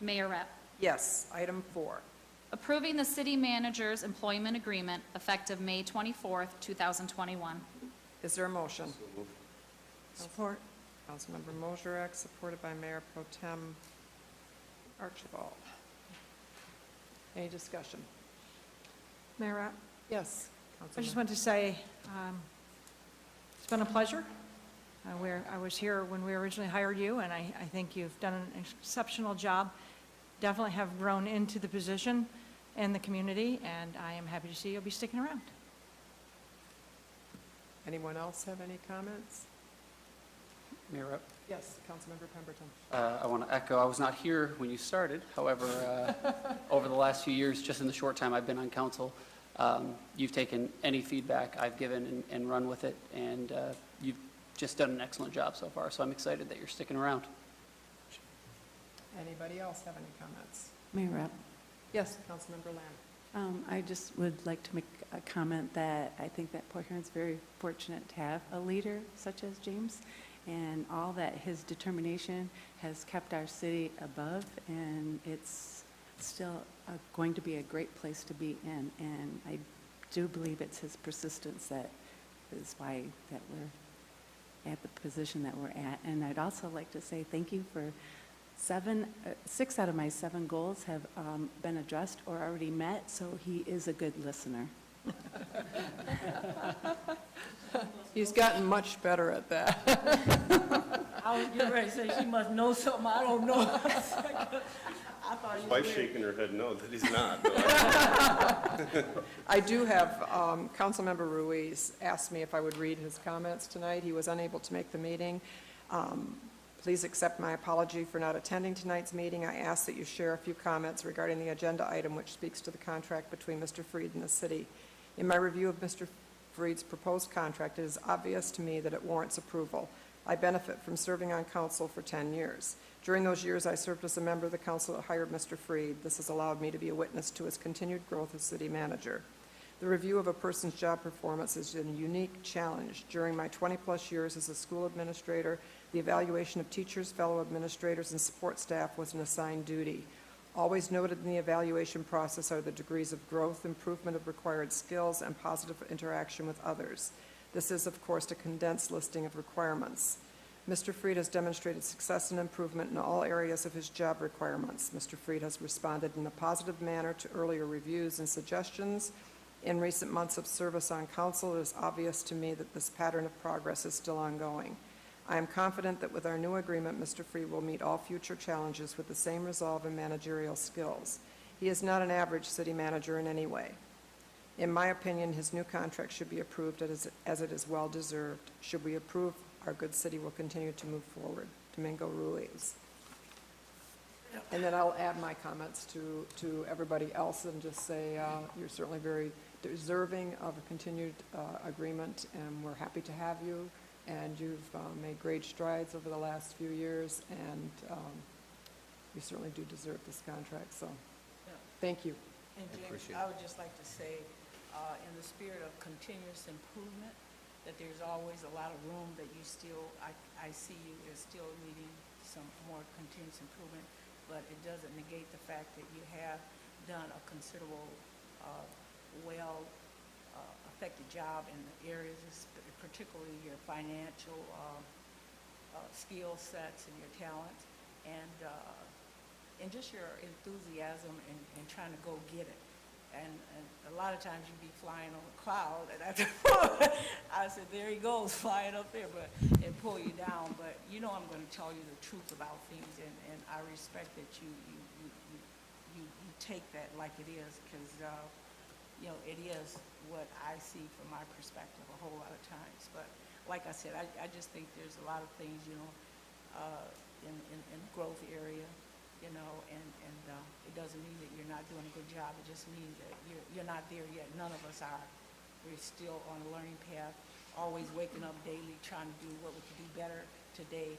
Mayor Rep. Yes. Item 4. Approving the city manager's employment agreement effective May 24th, 2021. Is there a motion? Support. Councilmember Mosherek, supported by Mayor Pro Tem Archibald. Any discussion? Mayor, Yes. I just Councilmember. want to say, it's been a pleasure. I was here when we originally hired you, and I think you've done an exceptional job. Definitely have grown into the position and the community, and I am happy to see you'll be sticking around. Anyone else have any comments? Mayor Rep, Yes, Councilmember Pemberton. I want to echo, I was not here when you started. However, over the last few years, just in the short time I've been on council, you've taken any feedback I've given and run with it, and you've just done an excellent job so far. So I'm excited that you're sticking around. Anybody else have any comments? Mayor Rep, Yes, Councilmember Lamb. I just would like to make a comment that I think that Port Huron's very fortunate to have a leader such as James, and all that his determination has kept our city above, and it's still going to be a great place to be in. And I do believe it's his persistence that is why that we're at the position that we're at. And I'd also like to say thank you for 6 out of my 7 goals have been addressed or already met, so he is a good listener. He's gotten much better at that. I was getting ready to say she must know something I don't know. I thought he was Wife's weird. shaking her head no, that he's not. I do have, Councilmember Ruiz asked me if I would read his comments tonight. He was unable to make the meeting. Please accept my apology for not attending tonight's meeting. I ask that you share a few comments regarding the agenda item which speaks to the contract between Mr. Freed and the city. In my review of Mr. Freed's proposed contract, it is obvious to me that it warrants approval. I benefit from serving on council for 10 years. During those years, I served as a member of the council that hired Mr. Freed. This has allowed me to be a witness to his continued growth as city manager. The review of a person's job performance is a unique challenge. During my 20-plus years as a school administrator, the evaluation of teachers, fellow administrators, and support staff was an assigned duty. Always noted in the evaluation process are the degrees of growth, improvement of required skills, and positive interaction with others. This is, of course, a condensed listing of requirements. Mr. Freed has demonstrated success and improvement in all areas of his job requirements. Mr. Freed has responded in a positive manner to earlier reviews and suggestions. In recent months of service on council, it is obvious to me that this pattern of progress is still ongoing. I am confident that with our new agreement, Mr. Freed will meet all future challenges with the same resolve and managerial skills. He is not an average city manager in any way. In my opinion, his new contract should be approved as it is well-deserved. Should we approve, our good city will continue to move forward. Domingo Ruiz. And then I'll add my comments to everybody else and just say you're certainly very deserving of a continued agreement, and we're happy to have you. And you've made great strides over the last few years, and you certainly do deserve this contract. So, thank you. And James, I would just like to say, in the spirit of continuous improvement, that there's always a lot of room that you still, I see you as still needing some more continuous improvement, but it doesn't negate the fact that you have done a considerable, effective job in the areas, particularly your financial skill sets and your talents, and just your enthusiasm and trying to go get it. And a lot of times you'd be flying on a cloud, and I said, there he goes, flying up there, and pull you down. But you know I'm going to tell you the truth about things, and I respect that you take that like it is, because it is what I see from my perspective a whole lot of times. But like I said, I just think there's a lot of things, in the growth area, and it doesn't mean that you're not doing a good job. It just means that you're not there yet. None of us are. We're still on a learning path, always waking up daily, trying to do what we can do better today,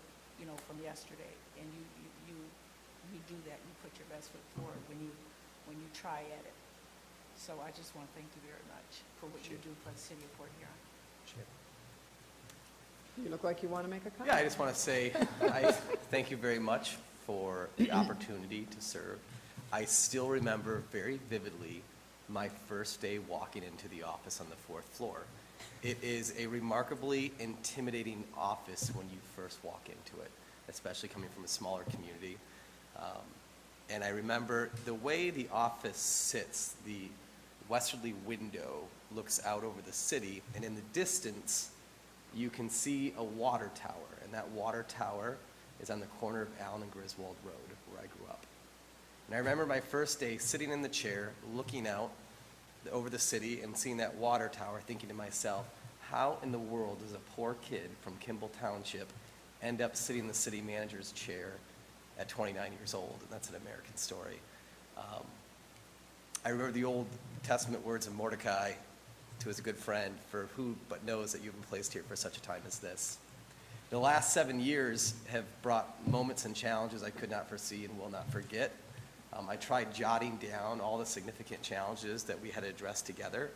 from yesterday. And you do that. You put your best foot forward when you try at it. So I just want to thank you very much for what you do for the city of Port Huron. You look like you want to make a comment. Yeah, I just want to say, I thank you very much for the opportunity to serve. I still remember very vividly my first day walking into the office on the fourth floor. It is a remarkably intimidating office when you first walk into it, especially coming from a smaller community. And I remember the way the office sits, the westerly window looks out over the city, and in the distance, you can see a water tower, and that water tower is on the corner of Allen and Griswold Road, where I grew up. And I remember my first day sitting in the chair, looking out over the city and seeing that water tower, thinking to myself, how in the world does a poor kid from Kimball Township end up sitting in the city manager's chair at 29 years old? And that's an American story. I remember the Old Testament words of Mordecai to his good friend, for who but knows that you've been placed here for such a time as this. The last 7 years have brought moments and challenges I could not foresee and will not forget. I tried jotting down all the significant challenges that we had to address together.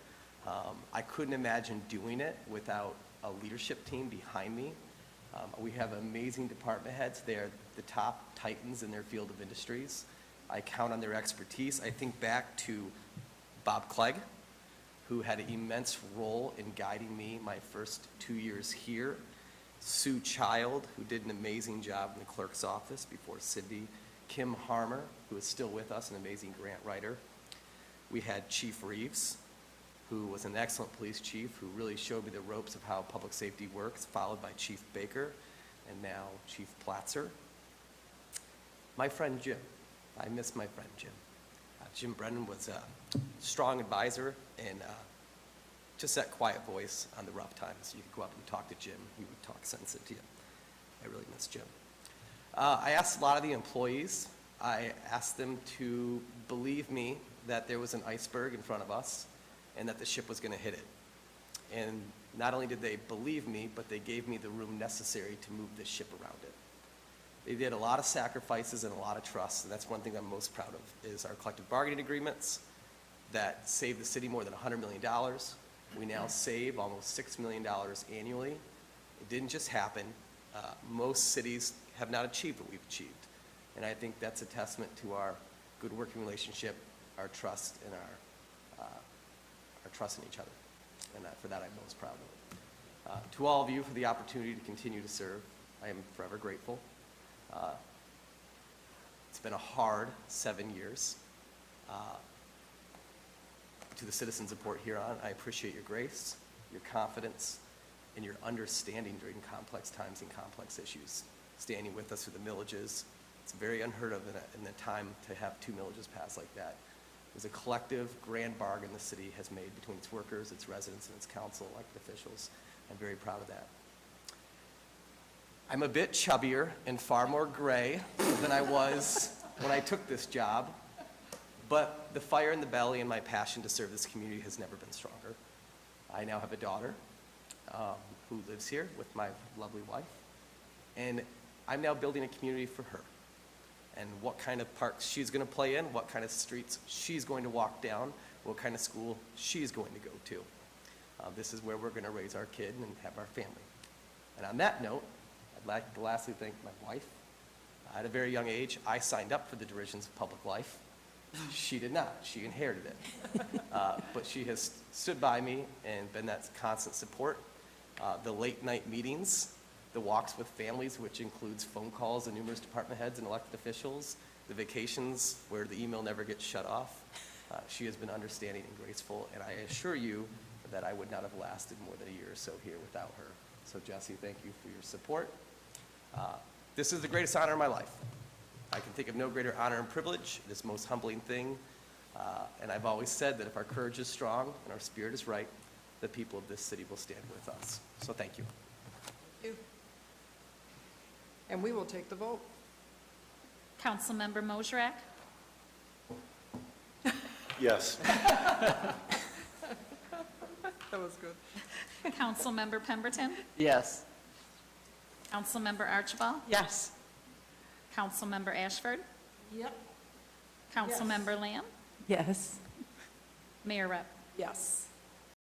I couldn't imagine doing it without a leadership team behind me. We have amazing department heads. They are the top titans in their field of industries. I count on their expertise. I think back to Bob Clegg, who had an immense role in guiding me my first 2 years here. Sue Child, who did an amazing job in the clerk's office before Cindy. Kim Harmer, who is still with us, an amazing grant writer. We had Chief Reeves, who was an excellent police chief, who really showed me the ropes of how public safety works, followed by Chief Baker, and now Chief Platzer. My friend Jim. I miss my friend Jim. Jim Brennan was a strong advisor and just that quiet voice on the rough times. You could go up and talk to Jim. He would talk sense into you. I really miss Jim. I asked a lot of the employees, I asked them to believe me that there was an iceberg in front of us and that the ship was going to hit it. And not only did they believe me, but they gave me the room necessary to move this ship around it. They did a lot of sacrifices and a lot of trust, and that's one thing I'm most proud of, is our collective bargaining agreements that saved the city more than $100 million. We now save almost $6 million annually. It didn't just happen. Most cities have not achieved what we've achieved. And I think that's a testament to our good working relationship, our trust, and our trust in each other. And for that, I'm most proud of. To all of you, for the opportunity to continue to serve, I am forever grateful. It's been a hard 7 years. To the citizens of Port Huron, I appreciate your grace, your confidence, and your understanding during complex times and complex issues. Standing with us through the millages. It's very unheard of in a time to have 2 millages pass like that. It was a collective grand bargain the city has made between its workers, its residents, and its council elected officials. I'm very proud of that. I'm a bit chubbier and far more gray than I was when I took this job, but the fire in the belly and my passion to serve this community has never been stronger. I now have a daughter who lives here with my lovely wife, and I'm now building a community for her. And what kind of parks she's going to play in, what kind of streets she's going to walk down, what kind of school she's going to go to. This is where we're going to raise our kid and have our family. And on that note, I'd like to lastly thank my wife. At a very young age, I signed up for the derisions of public life. She did not. She inherited it. But she has stood by me and been that constant support. The late night meetings, the walks with families, which includes phone calls and numerous department heads and elected officials, the vacations where the email never gets shut off. She has been understanding and graceful, and I assure you that I would not have lasted more than a year or so here without her. So Jesse, thank you for your support. This is the greatest honor of my life. I can think of no greater honor and privilege, this most humbling thing. And I've always said that if our courage is strong and our spirit is right, the people of this city will stand with us. So thank you. Thank you. And we will take the vote. Councilmember Mosrak, Yes. That was good. Councilmember Pemberton, Yes. Councilmember Archibald, Yes. Councilmember Ashford, Yep. Councilmember Lamb, Yes. Mayor Rep. Yes.